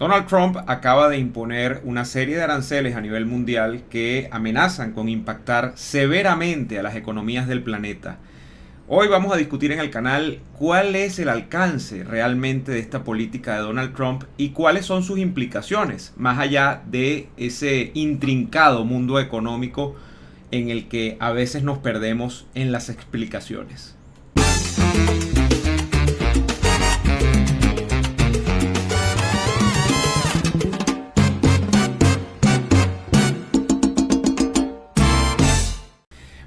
Donald Trump acaba de imponer una serie de aranceles a nivel mundial que amenazan con impactar severamente a las economías del planeta. Hoy vamos a discutir en el canal cuál es el alcance realmente de esta política de Donald Trump y cuáles son sus implicaciones, más allá de ese intrincado mundo económico en el que a veces nos perdemos en las explicaciones.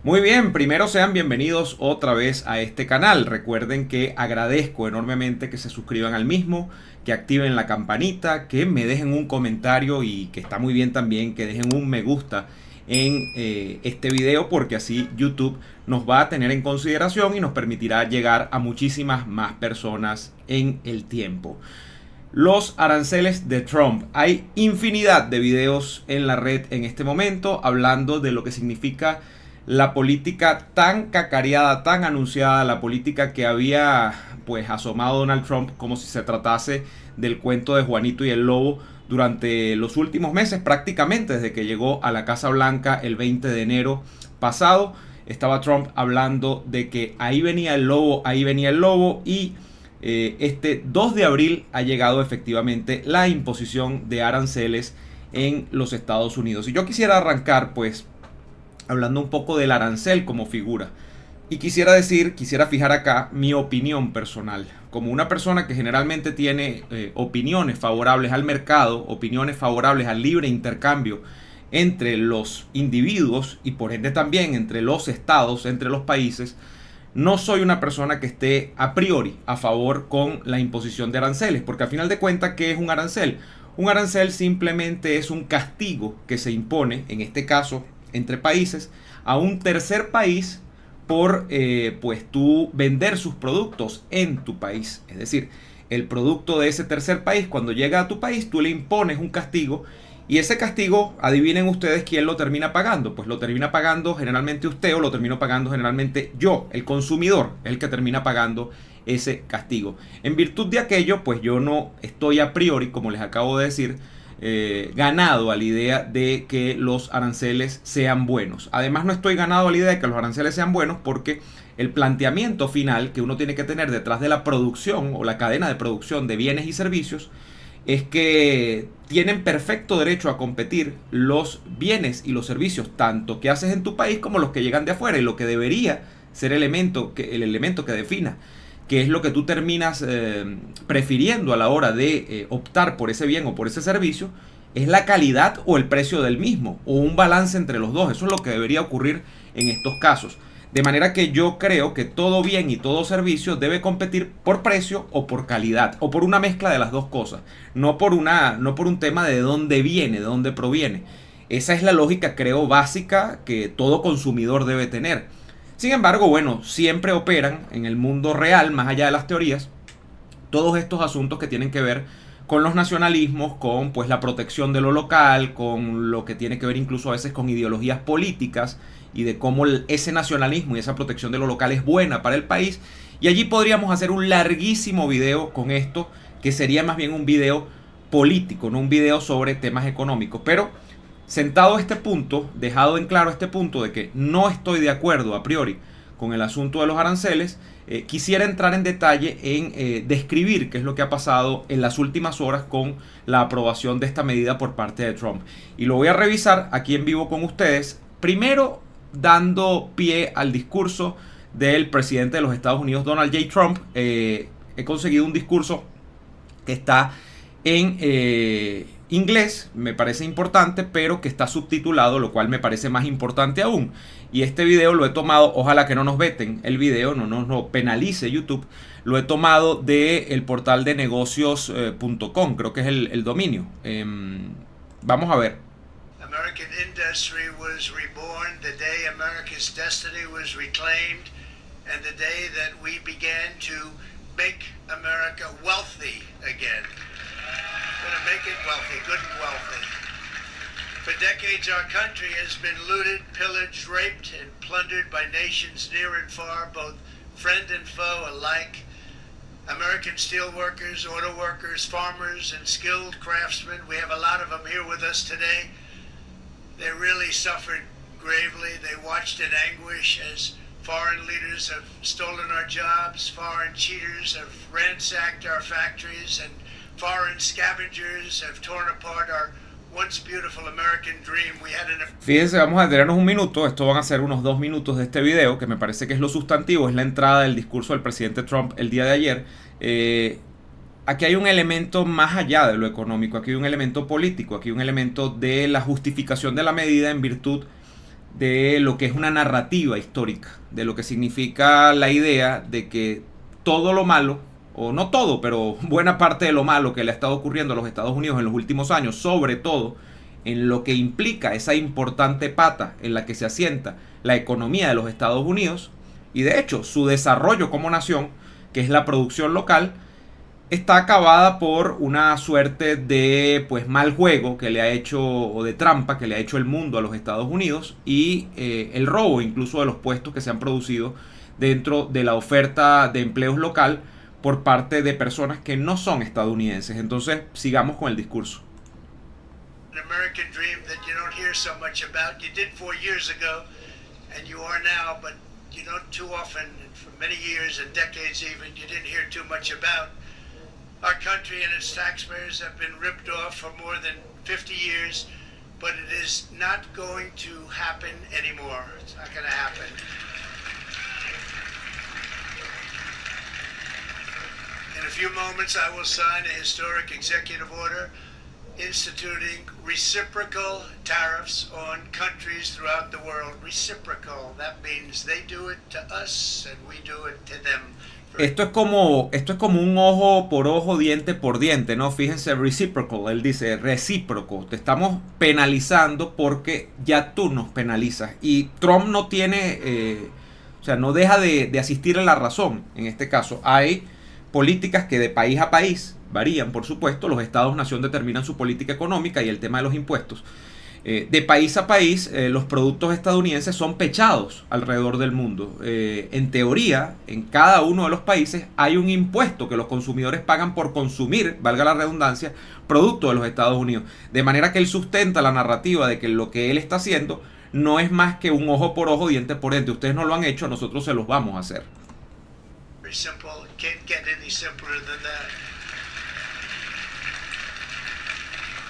Muy bien, primero sean bienvenidos otra vez a este canal. Recuerden que agradezco enormemente que se suscriban al mismo, que activen la campanita, que me dejen un comentario y que está muy bien también que dejen un me gusta en este video, porque así YouTube nos va a tener en consideración y nos permitirá llegar a muchísimas más personas en el tiempo. Los aranceles de Trump. Hay infinidad de videos en la red en este momento hablando de lo que significa la política tan cacareada, tan anunciada, la política que había pues asomado Donald Trump como si se tratase del cuento de Juanito y el Lobo durante los últimos meses, prácticamente desde que llegó a la Casa Blanca el 20 de enero pasado. Estaba Trump hablando de que ahí venía el lobo y este 2 de abril ha llegado efectivamente la imposición de aranceles en los Estados Unidos. Y yo quisiera arrancar pues hablando un poco del arancel como figura. Y quisiera fijar acá mi opinión personal. Como una persona que generalmente tiene opiniones favorables al mercado, opiniones favorables al libre intercambio entre los individuos y por ende también entre los estados, entre los países, no soy una persona que esté a priori a favor con la imposición de aranceles, porque al final de cuentas, ¿qué es un arancel? Un arancel simplemente es un castigo que se impone, en este caso, entre países, a un tercer país por pues tú vender sus productos en tu país. Es decir, el producto de ese tercer país, cuando llega a tu país, tú le impones un castigo y ese castigo, adivinen ustedes quién lo termina pagando. Pues lo termina pagando generalmente usted o lo termino pagando generalmente yo, el consumidor, es el que termina pagando ese castigo. En virtud de aquello, pues yo no estoy a priori, como les acabo de decir, ganado a la idea de que los aranceles sean buenos. Además, no estoy ganado a la idea de que los aranceles sean buenos porque el planteamiento final que uno tiene que tener detrás de la producción o la cadena de producción de bienes y servicios es que tienen perfecto derecho a competir los bienes y los servicios tanto que haces en tu país como los que llegan de afuera, y lo que debería ser el elemento que defina qué es lo que tú terminas prefiriendo a la hora de optar por ese bien o por ese servicio, es la calidad o el precio del mismo, o un balance entre los dos. Eso es lo que debería ocurrir en estos casos. De manera que yo creo que todo bien y todo servicio debe competir por precio o por calidad, o por una mezcla de las dos cosas, no por un tema de dónde viene, de dónde proviene. Esa es la lógica, creo, básica que todo consumidor debe tener. Sin embargo, bueno, siempre operan en el mundo real, más allá de las teorías, todos estos asuntos que tienen que ver con los nacionalismos, con pues la protección de lo local, con lo que tiene que ver incluso a veces con ideologías políticas y de cómo ese nacionalismo y esa protección de lo local es buena para el país. Y allí podríamos hacer un larguísimo video con esto, que sería más bien un video político, no un video sobre temas económicos. Pero sentado este punto, dejado en claro este punto de que no estoy de acuerdo a priori con el asunto de los aranceles, quisiera entrar en detalle en describir qué es lo que ha pasado en las últimas horas con la aprobación de esta medida por parte de Trump. Y lo voy a revisar aquí en vivo con ustedes, primero dando pie al discurso del presidente de los Estados Unidos, Donald J. Trump. He conseguido un discurso que está en inglés, me parece importante, pero que está subtitulado, lo cual me parece más importante aún. Y este video lo he tomado, ojalá que no nos veten el video, no nos lo penalice YouTube, lo he tomado del portal de negocios.com, creo que es el dominio. Vamos a ver. American industry was reborn, the day America's destiny was reclaimed, and the day that we began to make America wealthy again. Going to make it wealthy, good and wealthy. For decades, our country has been looted, pillaged, raped, and plundered by nations near and far, both friend and foe alike. American steel workers, auto workers, farmers, and skilled craftsmen. We have a lot of them here with us today. They really suffered gravely. They watched in anguish as foreign leaders have stolen our jobs, foreign cheaters have ransacked our factories, and foreign scavengers have torn apart our once beautiful American dream. We had an... Fíjense, vamos a detenernos un minuto. Esto van a ser unos 2 minutos de este video, que me parece que es lo sustantivo, es la entrada del discurso del presidente Trump el día de ayer. Aquí hay un elemento más allá de lo económico, aquí hay un elemento político, aquí hay un elemento de la justificación de la medida en virtud de lo que es una narrativa histórica, de lo que significa la idea de que todo lo malo, o no todo, pero buena parte de lo malo que le ha estado ocurriendo a los Estados Unidos en los últimos años, sobre todo en lo que implica esa importante pata en la que se asienta la economía de los Estados Unidos, y de hecho su desarrollo como nación, que es la producción local, está acabada por una suerte de mal juego que le ha hecho, o de trampa que le ha hecho el mundo a los Estados Unidos, y el robo incluso de los puestos que se han producido dentro de la oferta de empleos local por parte de personas que no son estadounidenses. Entonces, sigamos con el discurso. An American dream that you don't hear so much about. You did 4 years ago, and you are now, but you don't too often, for many years and decades even, you didn't hear too much about. Our country and its taxpayers have been ripped off for more than 50 years, but it is not going to happen anymore. It's not going to happen. In a few moments, I will sign a historic executive order instituting reciprocal tariffs on countries throughout the world. Reciprocal, that means they do it to us and we do it to them. Esto es como un ojo por ojo, diente por diente, ¿no? Fíjense, reciprocal, él dice recíproco. Te estamos penalizando porque ya tú nos penalizas. Y Trump no tiene, no deja de asistir a la razón. En este caso, hay políticas que de país a país varían, por supuesto. Los estados-nación determinan su política económica y el tema de los impuestos. De país a país, los productos estadounidenses son pechados alrededor del mundo. En teoría, en cada uno de los países hay un impuesto que los consumidores pagan por consumir, valga la redundancia, productos de los Estados Unidos. De manera que él sustenta la narrativa de que lo que él está haciendo no es más que un ojo por ojo, diente por diente. Ustedes no lo han hecho, nosotros se los vamos a hacer. Very simple. Can't get any simpler than that.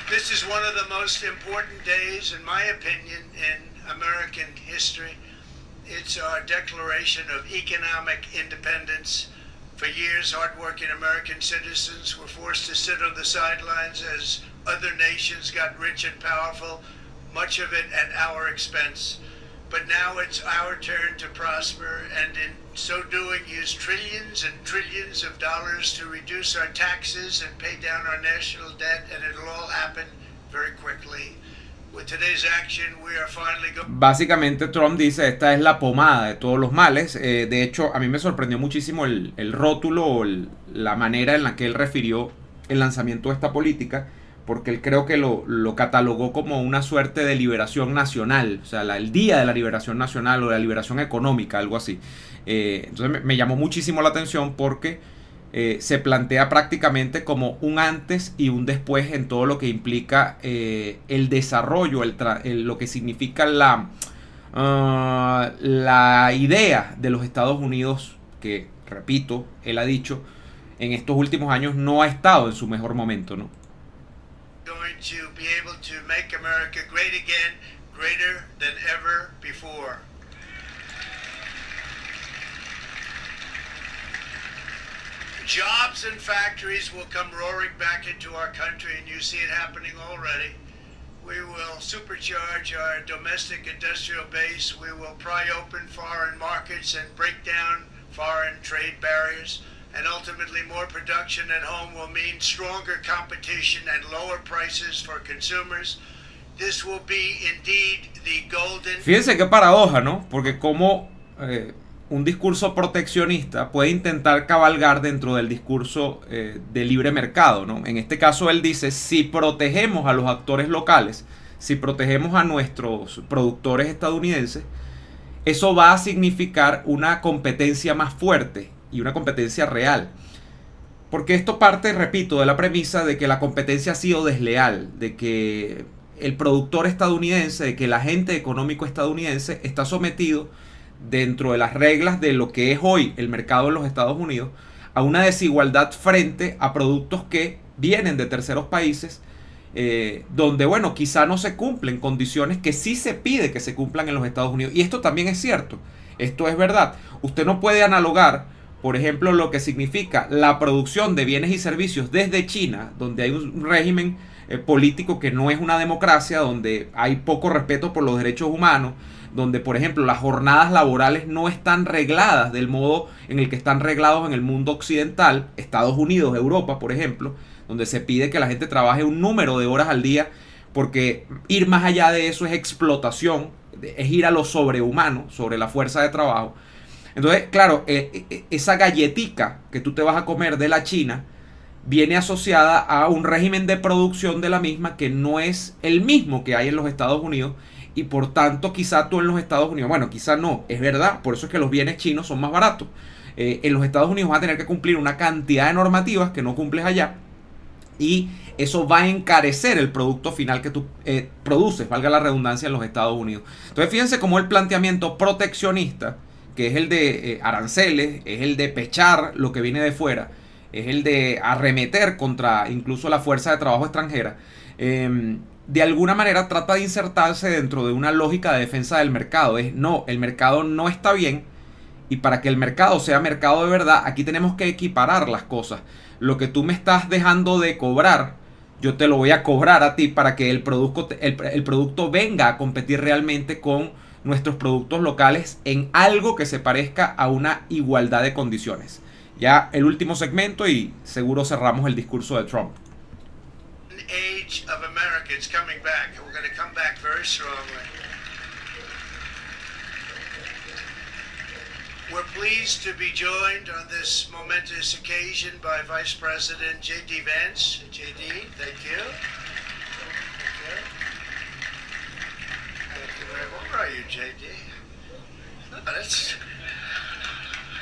This is one of the most important days, in my opinion, in American history. It's our declaration of economic independence. For years, hardworking American citizens were forced to sit on the sidelines as other nations got rich and powerful, much of it at our expense. But now it's our turn to prosper, and in so doing, use trillions and trillions of dollars to reduce our taxes and pay down our national debt, and it'll all happen very quickly. With today's action, we are finally going... Básicamente Trump dice, esta es la pomada de todos los males. De hecho, a mí me sorprendió muchísimo el rótulo o la manera en la que él refirió el lanzamiento de esta política, porque él creo que lo catalogó como una suerte de liberación nacional, o sea, el día de la liberación nacional o de la liberación económica, algo así. Entonces me llamó muchísimo la atención porque se plantea prácticamente como un antes y un después en todo lo que implica el desarrollo, lo que significa la idea de los Estados Unidos, que, repito, él ha dicho, en estos últimos años no ha estado en su mejor momento, ¿no? Going to be able to make America great again, greater than ever before. Jobs and factories will come roaring back into our country, and you see it happening already. We will supercharge our domestic industrial base. We will pry open foreign markets and break down foreign trade barriers. And ultimately, more production at home will mean stronger competition and lower prices for consumers. This will be indeed the golden... Fíjense qué paradoja, ¿no? Porque como un discurso proteccionista puede intentar cabalgar dentro del discurso de libre mercado, ¿no? En este caso él dice, si protegemos a los actores locales, si protegemos a nuestros productores estadounidenses, eso va a significar una competencia más fuerte y una competencia real. Porque esto parte, repito, de la premisa de que la competencia ha sido desleal, de que el productor estadounidense, de que el agente económico estadounidense está sometido dentro de las reglas de lo que es hoy el mercado en los Estados Unidos a una desigualdad frente a productos que vienen de terceros países, donde, bueno, quizá no se cumplen condiciones que sí se pide que se cumplan en los Estados Unidos. Y esto también es cierto, esto es verdad. Usted no puede analogar, por ejemplo, lo que significa la producción de bienes y servicios desde China, donde hay un régimen político que no es una democracia, donde hay poco respeto por los derechos humanos, donde, por ejemplo, las jornadas laborales no están regladas del modo en el que están reglados en el mundo occidental, Estados Unidos, Europa, por ejemplo, donde se pide que la gente trabaje un número de horas al día, porque ir más allá de eso es explotación, es ir a lo sobrehumano, sobre la fuerza de trabajo. Entonces, claro, esa galletica que tú te vas a comer de la China viene asociada a un régimen de producción de la misma que no es el mismo que hay en los Estados Unidos, y por tanto quizá tú en los Estados Unidos, bueno, quizá no, es verdad, por eso es que los bienes chinos son más baratos. En los Estados Unidos vas a tener que cumplir una cantidad de normativas que no cumples allá, y eso va a encarecer el producto final que tú produces, valga la redundancia, en los Estados Unidos. Entonces fíjense cómo el planteamiento proteccionista, que es el de aranceles, es el de pechar lo que viene de fuera, es el de arremeter contra incluso la fuerza de trabajo extranjera, de alguna manera trata de insertarse dentro de una lógica de defensa del mercado. No, el mercado no está bien, y para que el mercado sea mercado de verdad, aquí tenemos que equiparar las cosas. Lo que tú me estás dejando de cobrar, yo te lo voy a cobrar a ti para que el producto venga a competir realmente con nuestros productos locales en algo que se parezca a una igualdad de condiciones. Ya el último segmento y seguro cerramos el discurso de Trump. Age of America, it's coming back. We're going to come back very strongly. We're pleased to be joined on this momentous occasion by Vice President J.D. Vance. J.D., thank you. Thank you. Thank you very much. Where are you, J.D.? No,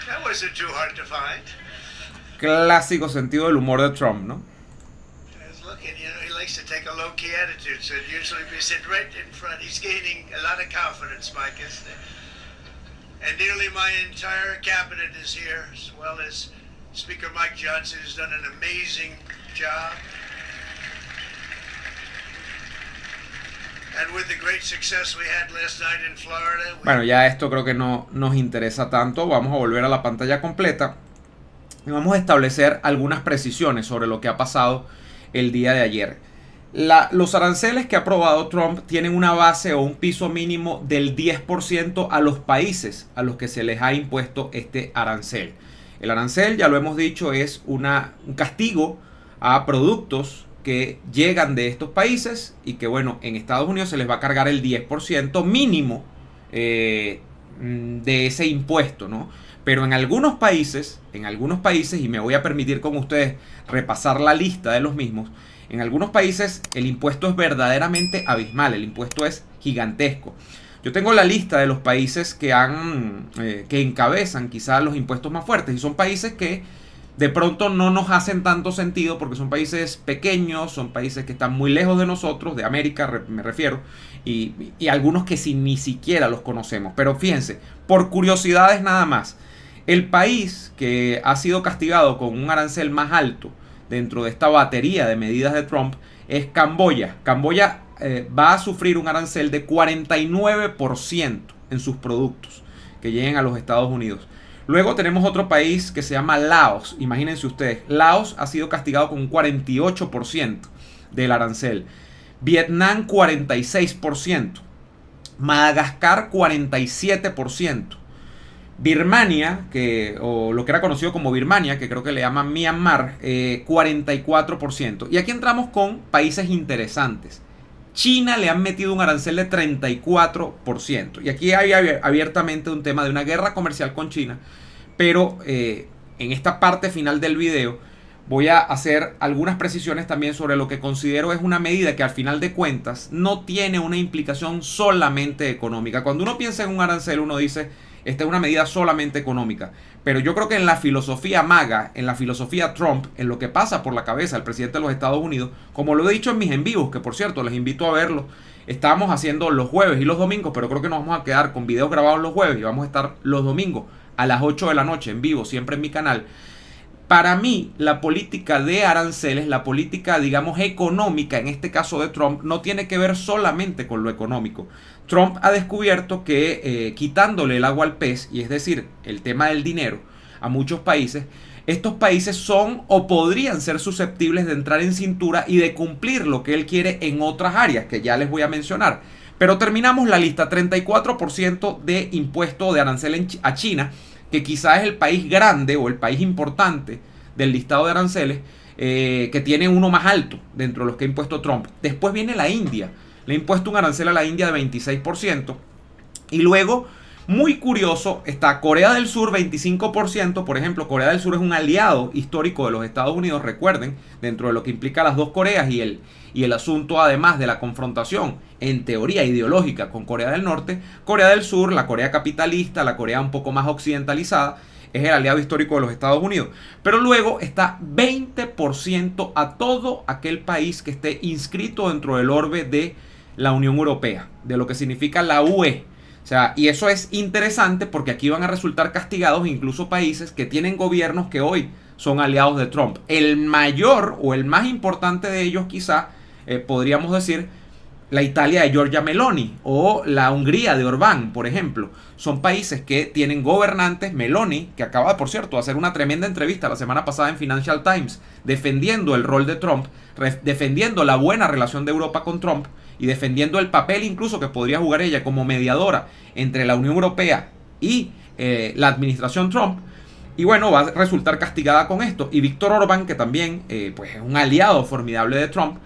that wasn't too hard to find. Clásico sentido del humor de Trump, ¿no? Looking, you know, he likes to take a low-key attitude, so usually we sit right in front. He's gaining a lot of confidence, Mike, isn't he? And nearly my entire cabinet is here, as well as Speaker Mike Johnson, who's done an amazing job. And with the great success we had last night in Florida. Bueno, ya esto creo que no nos interesa tanto. Vamos a volver a la pantalla completa y vamos a establecer algunas precisiones sobre lo que ha pasado el día de ayer. Los aranceles que ha aprobado Trump tienen una base o un piso mínimo del 10% a los países a los que se les ha impuesto este arancel. El arancel, ya lo hemos dicho, es un castigo a productos que llegan de estos países y que, bueno, en Estados Unidos se les va a cargar el 10% mínimo de ese impuesto, ¿no? Pero en algunos países, y me voy a permitir con ustedes repasar la lista de los mismos, en algunos países el impuesto es verdaderamente abismal, el impuesto es gigantesco. Yo tengo la lista de los países que encabezan quizás los impuestos más fuertes, y son países que de pronto no nos hacen tanto sentido porque son países pequeños, son países que están muy lejos de nosotros, de América me refiero, y algunos que ni siquiera los conocemos. Pero fíjense, por curiosidades nada más, el país que ha sido castigado con un arancel más alto dentro de esta batería de medidas de Trump es Camboya. Camboya va a sufrir un arancel de 49% en sus productos que lleguen a los Estados Unidos. Luego tenemos otro país que se llama Laos. Imagínense ustedes, Laos ha sido castigado con un 48% del arancel. Vietnam 46%. Madagascar 47%. Birmania, o lo que era conocido como Birmania, que creo que le llaman Myanmar, 44%. Y aquí entramos con países interesantes. China le han metido un arancel de 34%. Y aquí hay abiertamente un tema de una guerra comercial con China. Pero en esta parte final del video voy a hacer algunas precisiones también sobre lo que considero es una medida que al final de cuentas no tiene una implicación solamente económica. Cuando uno piensa en un arancel, uno dice, esta es una medida solamente económica. Pero yo creo que en la filosofía MAGA, en la filosofía Trump, en lo que pasa por la cabeza del presidente de los Estados Unidos, como lo he dicho en mis en vivos, que por cierto les invito a verlos, estábamos haciendo los jueves y los domingos, pero creo que nos vamos a quedar con videos grabados los jueves y vamos a estar los domingos a las 8 de la noche en vivo, siempre en mi canal. Para mí, la política de aranceles, la política, digamos, económica, en este caso de Trump, no tiene que ver solamente con lo económico. Trump ha descubierto que quitándole el agua al pez, y es decir, el tema del dinero a muchos países, estos países son o podrían ser susceptibles de entrar en cintura y de cumplir lo que él quiere en otras áreas, que ya les voy a mencionar. Pero terminamos la lista, 34% de impuesto de arancel a China, que quizás es el país grande o el país importante del listado de aranceles, que tiene uno más alto dentro de los que ha impuesto Trump. Después viene la India. Le ha impuesto un arancel a la India de 26%. Y luego, muy curioso, está Corea del Sur, 25%. Por ejemplo, Corea del Sur es un aliado histórico de los Estados Unidos, recuerden, dentro de lo que implica las dos Coreas y el asunto además de la confrontación, en teoría ideológica, con Corea del Norte. Corea del Sur, la Corea capitalista, la Corea un poco más occidentalizada, es el aliado histórico de los Estados Unidos. Pero luego está 20% a todo aquel país que esté inscrito dentro del orbe de la Unión Europea, de lo que significa la UE. O sea, y eso es interesante porque aquí van a resultar castigados incluso países que tienen gobiernos que hoy son aliados de Trump. El mayor o el más importante de ellos quizá, podríamos decir, la Italia de Giorgia Meloni o la Hungría de Orbán, por ejemplo. Son países que tienen gobernantes. Meloni, que acaba, por cierto, de hacer una tremenda entrevista la semana pasada en Financial Times, defendiendo el rol de Trump, defendiendo la buena relación de Europa con Trump y defendiendo el papel incluso que podría jugar ella como mediadora entre la Unión Europea y la administración Trump. Y bueno, va a resultar castigada con esto. Y Víctor Orbán, que también pues es un aliado formidable de Trump,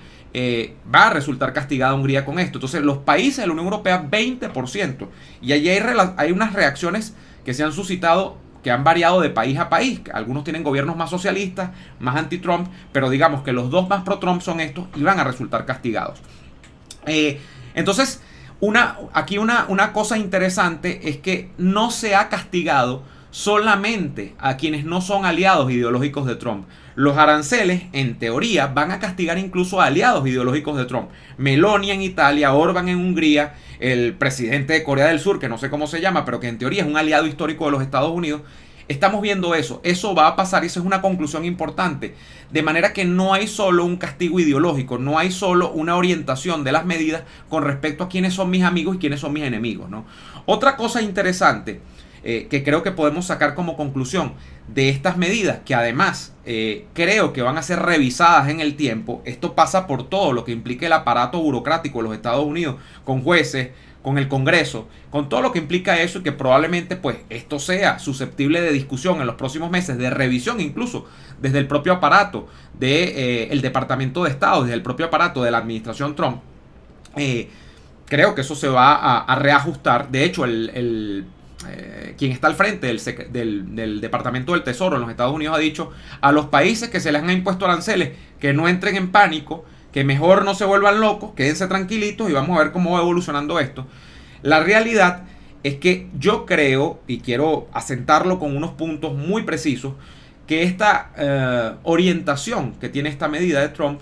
va a resultar castigada Hungría con esto. Entonces los países de la Unión Europea, 20%. Y allí hay unas reacciones que se han suscitado, que han variado de país a país. Algunos tienen gobiernos más socialistas, más anti-Trump, pero digamos que los dos más pro-Trump son estos y van a resultar castigados. Entonces, aquí una cosa interesante es que no se ha castigado solamente a quienes no son aliados ideológicos de Trump. Los aranceles, en teoría, van a castigar incluso a aliados ideológicos de Trump. Meloni en Italia, Orbán en Hungría, el presidente de Corea del Sur, que no sé cómo se llama, pero que en teoría es un aliado histórico de los Estados Unidos. Estamos viendo eso va a pasar y eso es una conclusión importante. De manera que no hay solo un castigo ideológico, no hay solo una orientación de las medidas con respecto a quiénes son mis amigos y quiénes son mis enemigos, ¿no? Otra cosa interesante que creo que podemos sacar como conclusión de estas medidas, que además creo que van a ser revisadas en el tiempo. Esto pasa por todo lo que implica el aparato burocrático de los Estados Unidos, con jueces, con el Congreso, con todo lo que implica eso, y que probablemente pues esto sea susceptible de discusión en los próximos meses, de revisión incluso desde el propio aparato del Departamento de Estado, desde el propio aparato de la administración Trump. Creo que eso se va a reajustar. De hecho, quien está al frente del Departamento del Tesoro en los Estados Unidos ha dicho a los países que se les han impuesto aranceles que no entren en pánico, que mejor no se vuelvan locos, quédense tranquilitos y vamos a ver cómo va evolucionando esto. La realidad es que yo creo, y quiero asentarlo con unos puntos muy precisos, que esta orientación que tiene esta medida de Trump,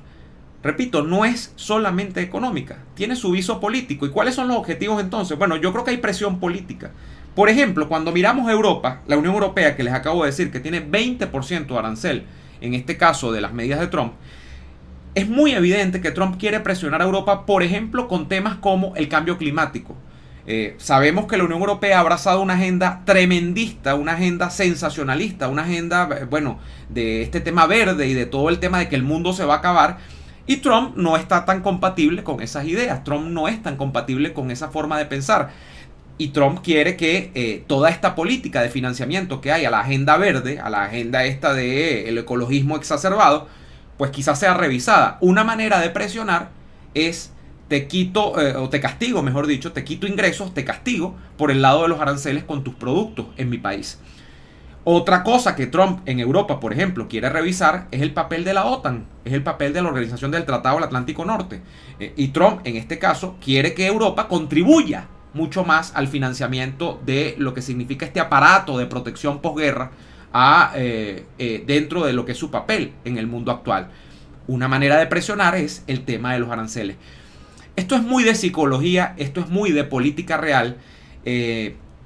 repito, no es solamente económica, tiene su viso político. ¿Y cuáles son los objetivos entonces? Bueno, yo creo que hay presión política. Por ejemplo, cuando miramos a Europa, la Unión Europea, que les acabo de decir que tiene 20% de arancel, en este caso de las medidas de Trump, es muy evidente que Trump quiere presionar a Europa, por ejemplo, con temas como el cambio climático. Sabemos que la Unión Europea ha abrazado una agenda tremendista, una agenda sensacionalista, una agenda, bueno, de este tema verde y de todo el tema de que el mundo se va a acabar. Y Trump no está tan compatible con esas ideas. Trump no es tan compatible con esa forma de pensar. Y Trump quiere que toda esta política de financiamiento que hay a la agenda verde, a la agenda esta del ecologismo exacerbado, pues quizás sea revisada. Una manera de presionar es te quito, o te castigo, mejor dicho, te quito ingresos, te castigo por el lado de los aranceles con tus productos en mi país. Otra cosa que Trump en Europa, por ejemplo, quiere revisar es el papel de la OTAN, es el papel de la Organización del Tratado del Atlántico Norte. Y Trump, en este caso, quiere que Europa contribuya mucho más al financiamiento de lo que significa este aparato de protección posguerra dentro de lo que es su papel en el mundo actual. Una manera de presionar es el tema de los aranceles. Esto es muy de psicología, esto es muy de política real.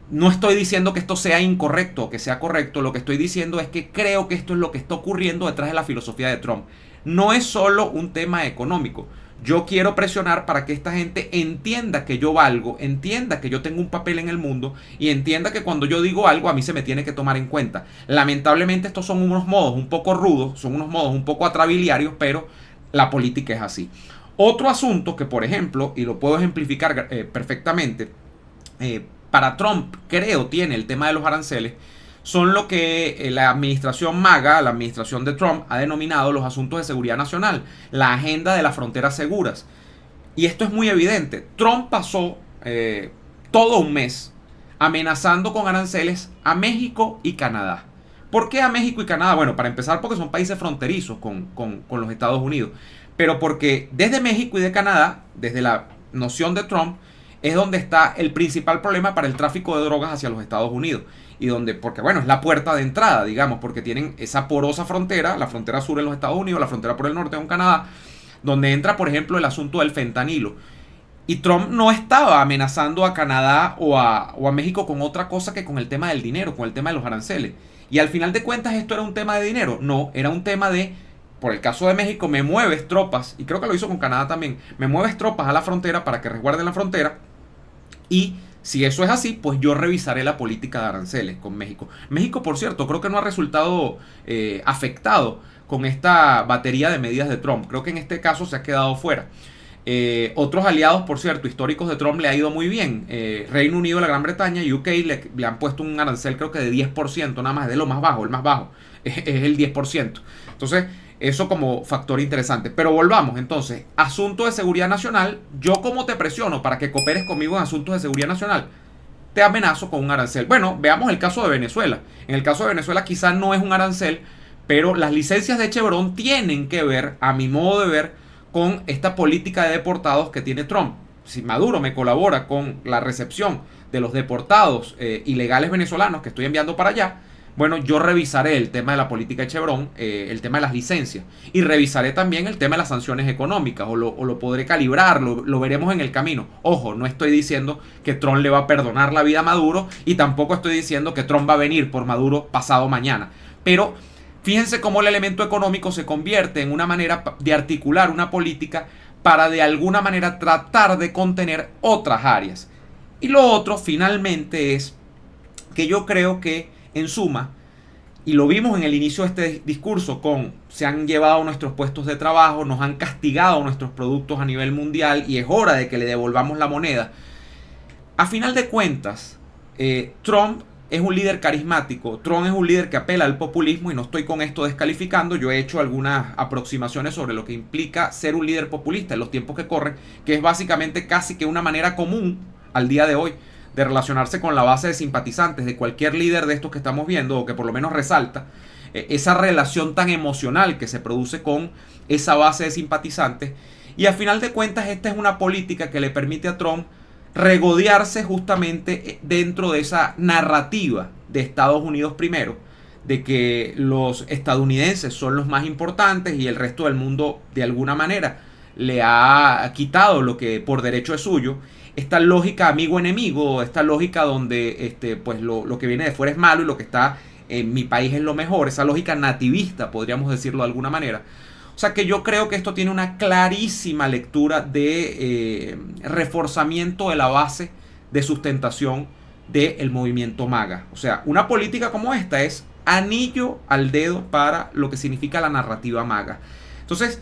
No estoy diciendo que esto sea incorrecto o que sea correcto, lo que estoy diciendo es que creo que esto es lo que está ocurriendo detrás de la filosofía de Trump. No es solo un tema económico. Yo quiero presionar para que esta gente entienda que yo valgo, entienda que yo tengo un papel en el mundo y entienda que cuando yo digo algo a mí se me tiene que tomar en cuenta. Lamentablemente estos son unos modos un poco rudos, son unos modos un poco atrabiliarios, pero la política es así. Otro asunto que, por ejemplo, y lo puedo ejemplificar perfectamente, para Trump creo tiene el tema de los aranceles, son lo que la administración MAGA, la administración de Trump, ha denominado los asuntos de seguridad nacional, la agenda de las fronteras seguras. Y esto es muy evidente. Trump pasó todo un mes amenazando con aranceles a México y Canadá. ¿Por qué a México y Canadá? Bueno, para empezar porque son países fronterizos con los Estados Unidos. Pero porque desde México y de Canadá, desde la noción de Trump, es donde está el principal problema para el tráfico de drogas hacia los Estados Unidos. Y donde, porque bueno, es la puerta de entrada, digamos, porque tienen esa porosa frontera, la frontera sur en los Estados Unidos, la frontera por el norte con Canadá, donde entra, por ejemplo, el asunto del fentanilo. Y Trump no estaba amenazando a Canadá o a México con otra cosa que con el tema del dinero, con el tema de los aranceles. Y al final de cuentas esto era un tema de dinero. No, era un tema de, por el caso de México, me mueves tropas, y creo que lo hizo con Canadá también, me mueves tropas a la frontera para que resguarden la frontera. Y si eso es así, pues yo revisaré la política de aranceles con México. México, por cierto, creo que no ha resultado afectado con esta batería de medidas de Trump. Creo que en este caso se ha quedado fuera. Otros aliados, por cierto, históricos de Trump le ha ido muy bien. Reino Unido, la Gran Bretaña, UK le han puesto un arancel creo que de 10%, nada más, de lo más bajo, el más bajo. Es el 10%. Entonces, eso como factor interesante. Pero volvamos, entonces, asunto de seguridad nacional. Yo como te presiono para que cooperes conmigo en asuntos de seguridad nacional, te amenazo con un arancel. Bueno, veamos el caso de Venezuela. En el caso de Venezuela quizás no es un arancel, pero las licencias de Chevron tienen que ver, a mi modo de ver, con esta política de deportados que tiene Trump. Si Maduro me colabora con la recepción de los deportados ilegales venezolanos que estoy enviando para allá, bueno, yo revisaré el tema de la política de Chevron, el tema de las licencias, y revisaré también el tema de las sanciones económicas, o lo podré calibrar, lo veremos en el camino. Ojo, no estoy diciendo que Trump le va a perdonar la vida a Maduro, y tampoco estoy diciendo que Trump va a venir por Maduro pasado mañana. Pero fíjense cómo el elemento económico se convierte en una manera de articular una política para de alguna manera tratar de contener otras áreas. Y lo otro, finalmente, es que yo creo que en suma, y lo vimos en el inicio de este discurso, se han llevado nuestros puestos de trabajo, nos han castigado nuestros productos a nivel mundial y es hora de que le devolvamos la moneda. A final de cuentas, Trump es un líder carismático, Trump es un líder que apela al populismo, y no estoy con esto descalificando. Yo he hecho algunas aproximaciones sobre lo que implica ser un líder populista en los tiempos que corren, que es básicamente casi que una manera común al día de hoy de relacionarse con la base de simpatizantes de cualquier líder de estos que estamos viendo, o que por lo menos resalta esa relación tan emocional que se produce con esa base de simpatizantes. Y al final de cuentas esta es una política que le permite a Trump regodearse justamente dentro de esa narrativa de Estados Unidos primero, de que los estadounidenses son los más importantes y el resto del mundo de alguna manera le ha quitado lo que por derecho es suyo. Esta lógica amigo-enemigo, esta lógica donde pues lo que viene de fuera es malo y lo que está en mi país es lo mejor, esa lógica nativista, podríamos decirlo de alguna manera. O sea que yo creo que esto tiene una clarísima lectura de reforzamiento de la base de sustentación del movimiento MAGA. O sea, una política como esta es anillo al dedo para lo que significa la narrativa MAGA. Entonces,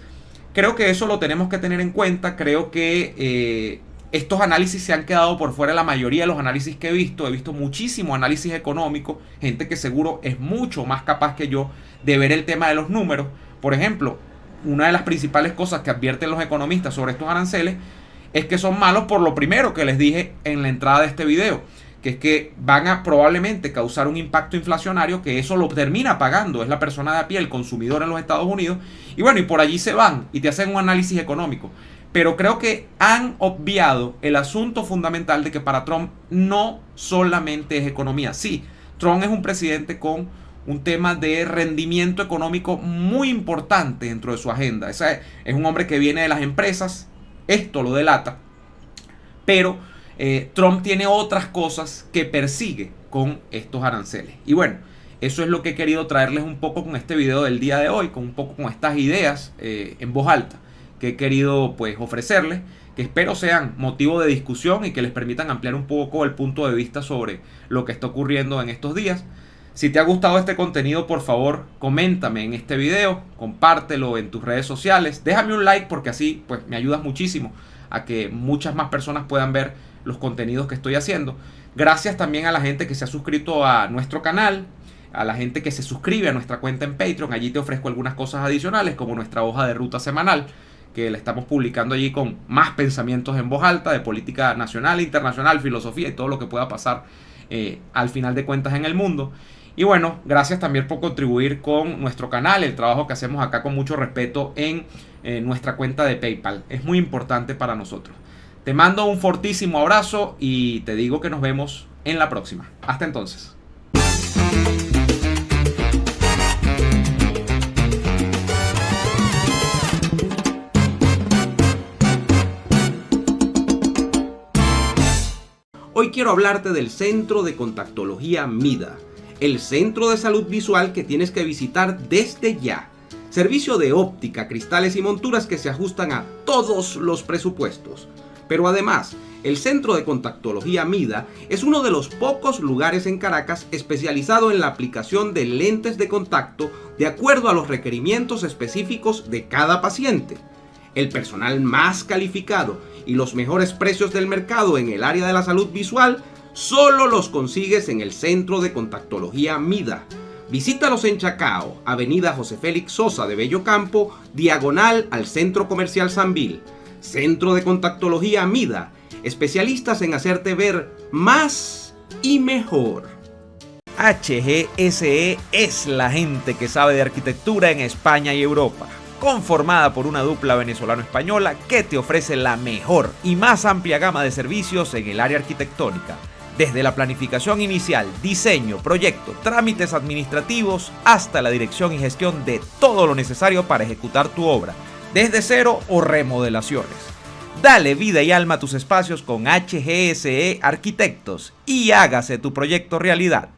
creo que eso lo tenemos que tener en cuenta. Creo que estos análisis se han quedado por fuera de la mayoría de los análisis que he visto. He visto muchísimo análisis económico, gente que seguro es mucho más capaz que yo de ver el tema de los números. Por ejemplo, una de las principales cosas que advierten los economistas sobre estos aranceles es que son malos por lo primero que les dije en la entrada de este video, que es que van a probablemente causar un impacto inflacionario, que eso lo termina pagando, es la persona de a pie, el consumidor en los Estados Unidos. Y bueno, y por allí se van y te hacen un análisis económico. Pero creo que han obviado el asunto fundamental de que para Trump no solamente es economía. Sí, Trump es un presidente con un tema de rendimiento económico muy importante dentro de su agenda. Es un hombre que viene de las empresas, esto lo delata, pero Trump tiene otras cosas que persigue con estos aranceles. Y bueno, eso es lo que he querido traerles un poco con este video del día de hoy, con un poco con estas ideas en voz alta que he querido pues ofrecerles, que espero sean motivo de discusión y que les permitan ampliar un poco el punto de vista sobre lo que está ocurriendo en estos días. Si te ha gustado este contenido, por favor, coméntame en este video, compártelo en tus redes sociales, déjame un like porque así pues me ayudas muchísimo a que muchas más personas puedan ver los contenidos que estoy haciendo. Gracias también a la gente que se ha suscrito a nuestro canal, a la gente que se suscribe a nuestra cuenta en Patreon. Allí te ofrezco algunas cosas adicionales como nuestra hoja de ruta semanal, que la estamos publicando allí con más pensamientos en voz alta de política nacional, internacional, filosofía y todo lo que pueda pasar al final de cuentas en el mundo. Y bueno, gracias también por contribuir con nuestro canal, el trabajo que hacemos acá con mucho respeto en nuestra cuenta de PayPal. Es muy importante para nosotros. Te mando un fortísimo abrazo y te digo que nos vemos en la próxima. Hasta entonces. Hoy quiero hablarte del Centro de Contactología MIDA, el centro de salud visual que tienes que visitar desde ya. Servicio de óptica, cristales y monturas que se ajustan a todos los presupuestos. Pero además, el Centro de Contactología MIDA es uno de los pocos lugares en Caracas especializado en la aplicación de lentes de contacto de acuerdo a los requerimientos específicos de cada paciente. El personal más calificado y los mejores precios del mercado en el área de la salud visual solo los consigues en el Centro de Contactología MIDA. Visítalos en Chacao, Avenida José Félix Sosa de Bellocampo, diagonal al Centro Comercial Sambil. Centro de Contactología MIDA, especialistas en hacerte ver más y mejor. HGSE es la gente que sabe de arquitectura en España y Europa, conformada por una dupla venezolano-española que te ofrece la mejor y más amplia gama de servicios en el área arquitectónica. Desde la planificación inicial, diseño, proyecto, trámites administrativos, hasta la dirección y gestión de todo lo necesario para ejecutar tu obra, desde cero o remodelaciones. Dale vida y alma a tus espacios con HGSE Arquitectos y hágase tu proyecto realidad.